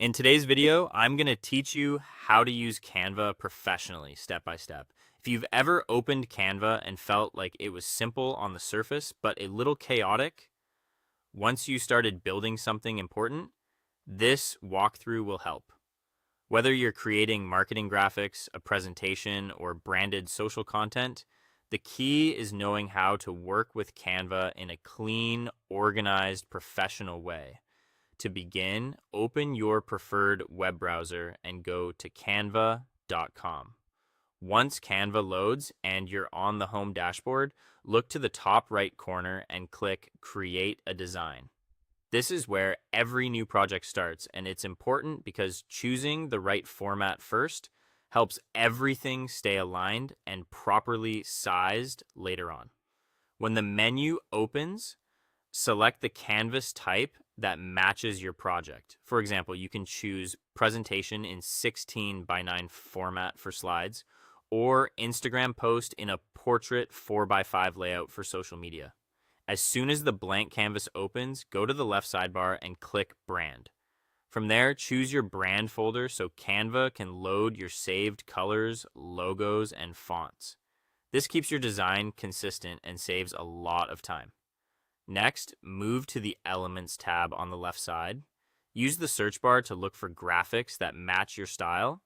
In today's video, I'm going to teach you how to use Canva professionally, step by step. If you've ever opened Canva and felt like it was simple on the surface, but a little chaotic, once you started building something important, this walkthrough will help. Whether you're creating marketing graphics, a presentation, or branded social content, the key is knowing how to work with Canva in a clean, organized, professional way. To begin, open your preferred web browser and go to canva.com. Once Canva loads and you're on the home dashboard, look to the top right corner and click Create a Design. This is where every new project starts, and it's important because choosing the right format first helps everything stay aligned and properly sized later on. When the menu opens, select the canvas type that matches your project. For example, you can choose presentation in 16 by 9 format for slides or Instagram post in a portrait 4 by 5 layout for social media. As soon as the blank canvas opens, go to the left sidebar and click Brand. From there, choose your brand folder so Canva can load your saved colors, logos, and fonts. This keeps your design consistent and saves a lot of time. Next, move to the Elements tab on the left side. Use the search bar to look for graphics that match your style,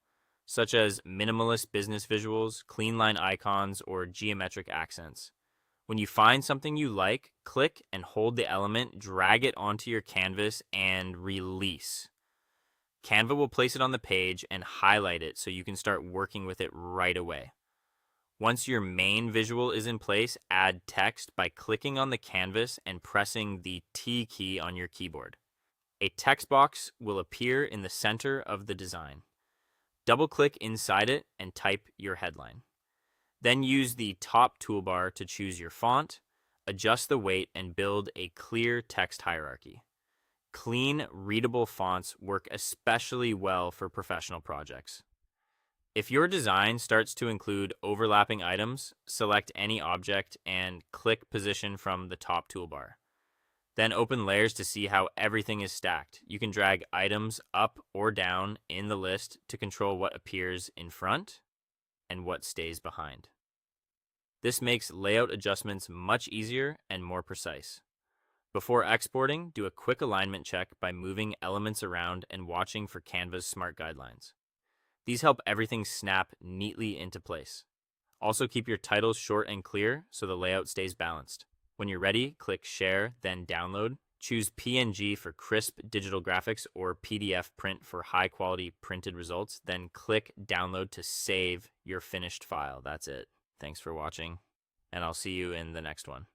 such as minimalist business visuals, clean line icons, or geometric accents. When you find something you like, click and hold the element, drag it onto your canvas, and release. Canva will place it on the page and highlight it so you can start working with it right away. Once your main visual is in place, add text by clicking on the canvas and pressing the T key on your keyboard. A text box will appear in the center of the design. Double-click inside it and type your headline. Then use the top toolbar to choose your font, adjust the weight, and build a clear text hierarchy. Clean, readable fonts work especially well for professional projects. If your design starts to include overlapping items, select any object and click Position from the top toolbar. Then open Layers to see how everything is stacked. You can drag items up or down in the list to control what appears in front and what stays behind. This makes layout adjustments much easier and more precise. Before exporting, do a quick alignment check by moving elements around and watching for Canva's smart guidelines. These help everything snap neatly into place. Also, keep your titles short and clear so the layout stays balanced. When you're ready, click Share, then Download. Choose PNG for crisp digital graphics or PDF print for high-quality printed results. Then click Download to save your finished file. That's it. Thanks for watching, and I'll see you in the next one.